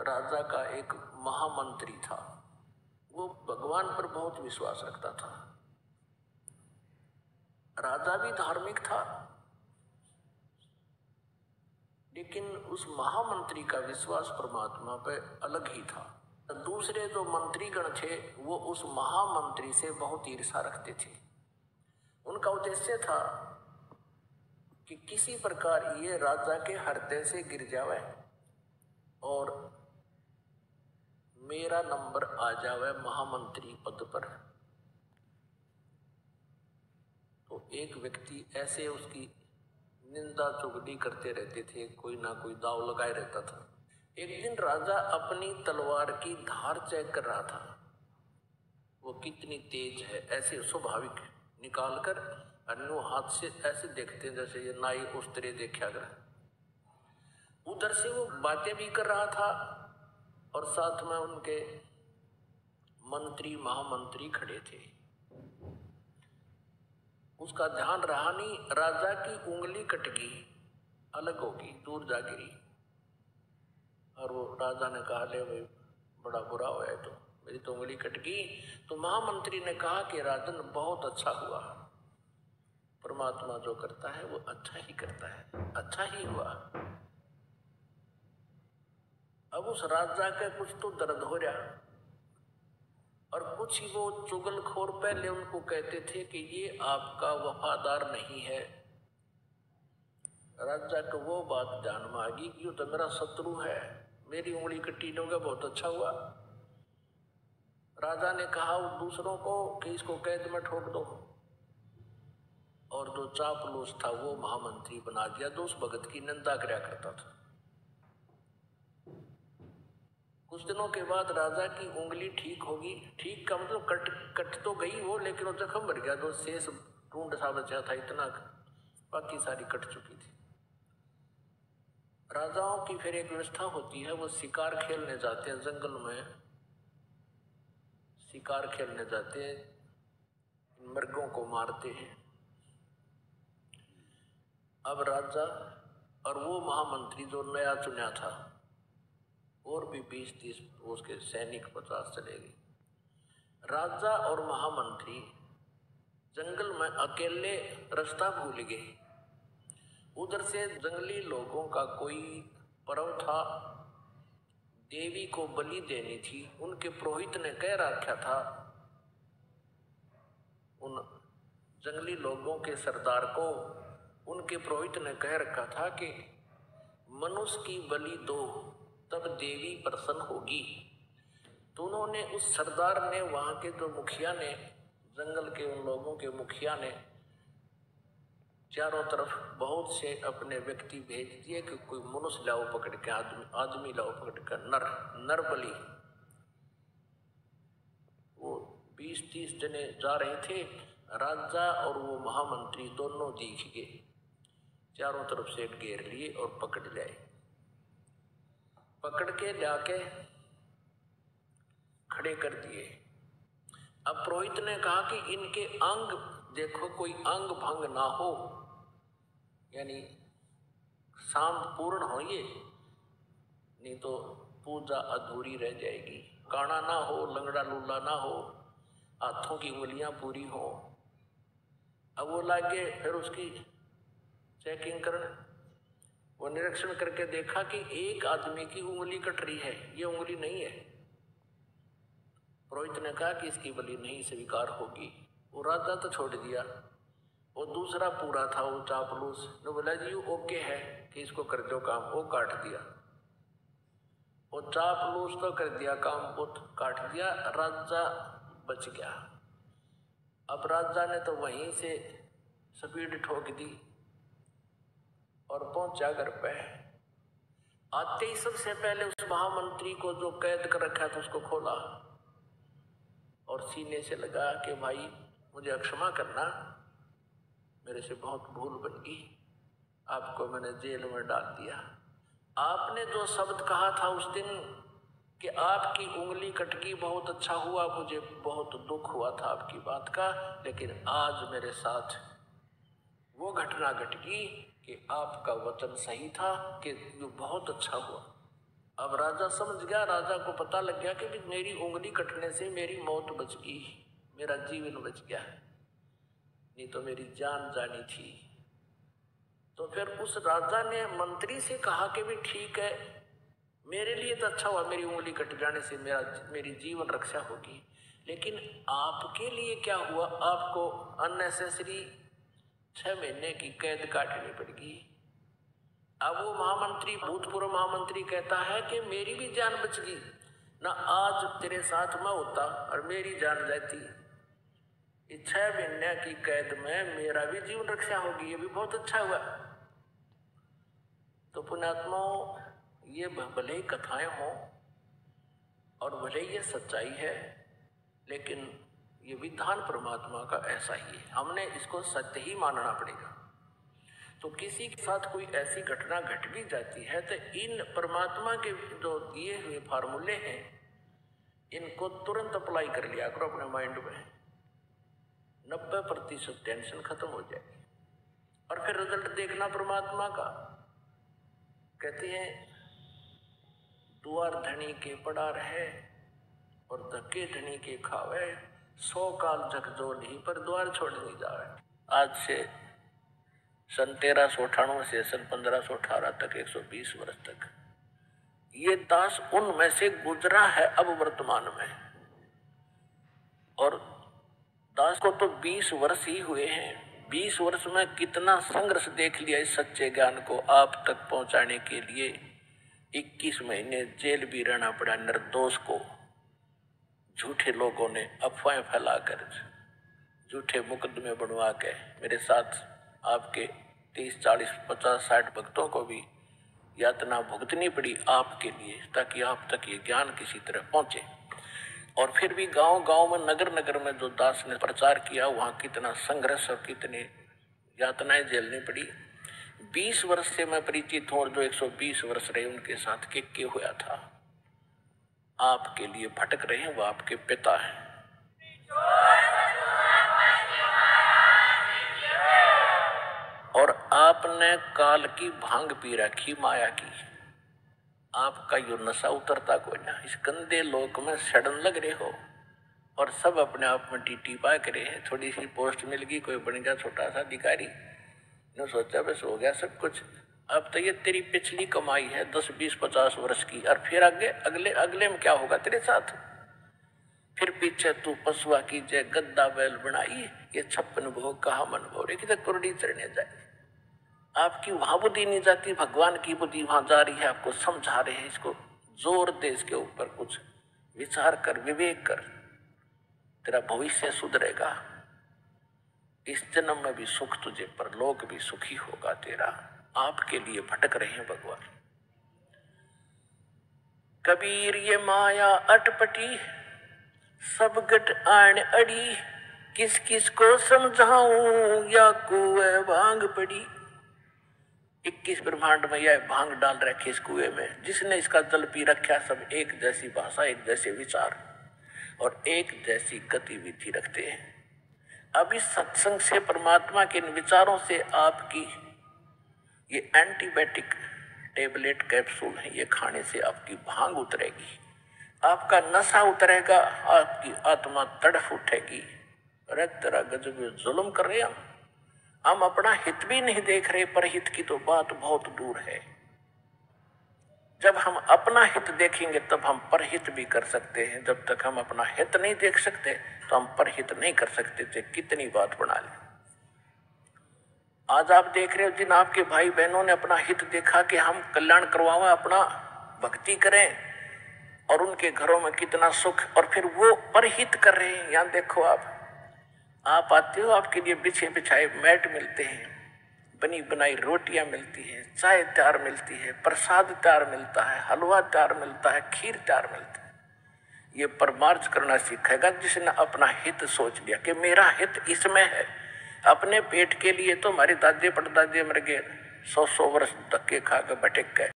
राजा का एक महामंत्री था। वो भगवान पर बहुत विश्वास रखता था। राजा भी धार्मिक था, लेकिन उस महामंत्री का विश्वास परमात्मा पर अलग ही था। दूसरे जो मंत्रीगण थे वो उस महामंत्री से बहुत ईर्ष्या रखते थे। उनका उद्देश्य था कि किसी प्रकार ये राजा के हृदय से गिर जावे और मेरा नंबर आ जावे महामंत्री पद पर। तो एक व्यक्ति ऐसे उसकी निंदा चुगली करते रहते थे, कोई ना कोई दाव लगाए रहता था। एक दिन राजा अपनी तलवार की धार चेक कर रहा था, वो कितनी तेज है, ऐसे स्वाभाविक निकालकर अन्य हाथ से ऐसे देखते हैं जैसे ये नाई उस तरह देखा कर। उधर से वो बातें भी कर रहा था और साथ में उनके मंत्री महामंत्री खड़े थे। उसका ध्यान रहा नहीं, राजा की उंगली कट गई, अलग होगी, दूर जा गिरी। और वो राजा ने कहा, ले भाई बड़ा बुरा हुआ है, तो मेरी तो उंगली कट गई। तो महामंत्री ने कहा कि राजन बहुत अच्छा हुआ, परमात्मा जो करता है वो अच्छा ही करता है, अच्छा ही हुआ। अब उस राजा का कुछ तो दर्द हो रहा, और कुछ वो चुगलखोर पहले उनको कहते थे कि ये आपका वफादार नहीं है। राजा को वो बात ध्यान में आ गई कि ये तो मेरा शत्रु है, मेरी उंगली कटी लोगे, बहुत अच्छा हुआ। राजा ने कहा दूसरों को कि इसको कैद में ठोक दो, और जो चापलूस था वो महामंत्री बना दिया, जो उस भगत की निंदा किया करता था। कुछ दिनों के बाद राजा की उंगली ठीक होगी, ठीक का मतलब कट तो गई वो, लेकिन वो जख्म भर गया, जो शेष टूंड सा बचा था इतना, बाकी सारी कट चुकी थी। राजाओं की फिर एक व्यवस्था होती है, वो शिकार खेलने जाते हैं, जंगल में शिकार खेलने जाते हैं, मृगों को मारते हैं। अब राजा और वो महामंत्री जो नया चुना था, और भी 20-30 उसके सैनिक 50 चले गए। राजा और महामंत्री जंगल में अकेले रास्ता भूल गए। उधर से जंगली लोगों का कोई पर्व था, देवी को बलि देनी थी। उनके पुरोहित ने कह रखा था उन जंगली लोगों के सरदार को, उनके पुरोहित ने कह रखा था कि मनुष्य की बलि दो तब देवी प्रसन्न होगी। तो उन्होंने, उस सरदार ने, वहाँ के जो मुखिया ने, जंगल के उन लोगों के मुखिया ने चारों तरफ बहुत से अपने व्यक्ति भेज दिए कि कोई मनुष्य लाओ पकड़ के, आदमी लाओ पकड़ कर, नर बलि। वो 20-30 जने जा रहे थे। राजा और वो महामंत्री दोनों दिख गए, चारों तरफ से घेर लिए और पकड़ लाए। पकड़ के लाके खड़े कर दिए। अब पुरोहित ने कहा कि इनके अंग देखो, कोई अंग भंग ना हो, यानी शांत पूर्ण हो ये, नहीं तो पूजा अधूरी रह जाएगी। काना ना हो, लंगड़ा लूला ना हो, हाथों की उंगलियां पूरी हो। अब वो लागे फिर उसकी चेकिंग करने, वो निरीक्षण करके देखा कि एक आदमी की उंगली कट रही है, ये उंगली नहीं है। पुरोहित ने कहा कि इसकी बलि नहीं स्वीकार होगी। वो राजा तो छोड़ दिया, वो दूसरा पूरा था, वो चापलूस ने बोला जी ओके है कि इसको कर दो काम, वो काट दिया। वो चापलूस तो कर दिया काम, वो काट दिया, राजा बच गया। अब राजा ने तो वहीं से स्पीड ठोक दी और पहुंचा घर पे। आते ही सबसे पहले उस महामंत्री को जो कैद कर रखा था उसको खोला और सीने से लगा कि भाई मुझे क्षमा करना, मेरे से बहुत भूल बन गई, आपको मैंने जेल में डाल दिया। आपने जो शब्द कहा था उस दिन कि आपकी उंगली कट गई, बहुत अच्छा हुआ, मुझे बहुत दुख हुआ था आपकी बात का, लेकिन आज मेरे साथ वो घटना घट गई कि आपका वचन सही था कि ये बहुत अच्छा हुआ। अब राजा समझ गया, राजा को पता लग गया कि मेरी उंगली कटने से मेरी मौत बच गई, मेरा जीवन बच गया, नहीं तो मेरी जान जानी थी। तो फिर उस राजा ने मंत्री से कहा कि भी ठीक है, मेरे लिए तो अच्छा हुआ मेरी उंगली कट जाने से मेरी जीवन रक्षा होगी, लेकिन आपके लिए क्या हुआ? आपको अननेसेसरी 6 महीने की कैद काटनी पड़ेगी। अब वो महामंत्री, भूतपूर्व महामंत्री कहता है कि मेरी भी जान बच गई ना, आज तेरे साथ मैं होता और मेरी जान जाती, 6 महीने की कैद में मेरा भी जीवन रक्षा होगी, ये भी बहुत अच्छा हुआ। तो पुण्यात्माओं, ये भले ही कथाएं हों और भले ही ये सच्चाई है, लेकिन ये विधान परमात्मा का ऐसा ही है, हमने इसको सत्य ही मानना पड़ेगा। तो किसी के साथ कोई ऐसी घटना घट भी जाती है तो इन परमात्मा के जो दिए हुए फार्मूले हैं, इनको तुरंत अप्लाई कर लिया करो अपने माइंड में, 90% टेंशन खत्म हो जाएगी। और फिर रिजल्ट देखना परमात्मा का। कहते हैं द्वार धनी के पड़ा रहे और धक्के धनी के खावे, 100 काल झकझोर नहीं पर द्वार छोड़ नहीं जावे। आज से सन 1398 से सन 1518 तक 120 वर्ष तक ये दास उनमें से गुजरा है अब वर्तमान में, और दास को तो 20 वर्ष ही हुए हैं। 20 वर्ष में कितना संघर्ष देख लिया इस सच्चे ज्ञान को आप तक पहुंचाने के लिए। 21 महीने जेल भी रहना पड़ा निर्दोष को, झूठे लोगों ने अफवाहें फैलाकर, झूठे मुकदमे बनवा के मेरे साथ आपके 30, 40, 50, 60 भक्तों को भी यातना भुगतनी पड़ी आपके लिए, ताकि आप तक ये ज्ञान किसी तरह पहुंचे। और फिर भी गांव गांव में, नगर नगर में जो दास ने प्रचार किया, वहां कितना संघर्ष और कितनी यातनाएं झेलनी पड़ी। 20 वर्ष से मैं परिचित हूं, और जो 120 वर्ष रहे उनके साथ के हुआ था। आपके लिए भटक रहे हैं, वो आपके पिता हैं। और आपने काल की भांग पी रखी, माया की, आपका यो नशा उतरता कोई ना। इस गंदे लोक में सड़न लग रहे हो और सब अपने आप में टीटी पा करे हैं। थोड़ी सी पोस्ट मिल गई, कोई बन गया छोटा सा अधिकारी, ने सोचा बस हो गया सब कुछ। अब तो ये तेरी पिछली कमाई है 10, 20, 50 वर्ष की, और फिर आगे अगले में क्या होगा तेरे साथ? फिर पीछे तू पशुआ की जय गद्दा बैल बनाई, ये 56 भोग कहा मन भोरे की तक कुरडी चढ़ने जाए। आपकी वहां बुद्धि नहीं जाती, भगवान की बुद्धि वहां जा रही है, आपको समझा रहे हैं। इसको जोर दे, इसके ऊपर कुछ विचार कर, विवेक कर, तेरा भविष्य सुधरेगा। इस जन्म में भी सुख तुझे, परलोक भी सुखी होगा तेरा। आपके लिए भटक रहे हैं भगवान। कबीर ये माया अटपटी, सब गट आन अड़ी, किस किस को समझाऊं या कुएं भांग पड़ी। 21 ब्रह्मांड में यह भांग डाल रखे इस कुएं में। जिसने इसका जल पी रखा, सब एक जैसी भाषा, एक जैसे विचार और एक जैसी गतिविधि रखते हैं। अब इस सत्संग से, परमात्मा के इन विचारों से आपकी ये एंटीबायोटिक टेबलेट कैप्सूल है, ये खाने से आपकी भांग उतरेगी, आपका नशा उतरेगा, आपकी आत्मा तड़फ उठेगी। अरे तेरा गजब जुल्म कर रहे हम अपना हित भी नहीं देख रहे, पर हित की तो बात बहुत दूर है। जब हम अपना हित देखेंगे तब हम परहित भी कर सकते हैं। जब तक हम अपना हित नहीं देख सकते तो हम परहित नहीं कर सकते थे। कितनी बात बना ली। आज आप देख रहे हो जिन आपके भाई बहनों ने अपना हित देखा कि हम कल्याण करवाएं, अपना भक्ति करें, और उनके घरों में कितना सुख, और फिर वो परहित कर रहे हैं। यहाँ देखो आप आते हो, आपके लिए बिछे बिछाए मैट मिलते हैं, बनी बनाई रोटियां मिलती हैं, चाय तैयार मिलती है, प्रसाद तैयार मिलता है, हलवा तैयार मिलता है, खीर तैयार मिलता है। ये परमार्थ करना सीखेगा जिसने अपना हित सोच लिया कि मेरा हित इसमें है। अपने पेट के लिए तो हमारे दादे परदादे मर गए, 100 वर्ष धक्के खा के भटक गए।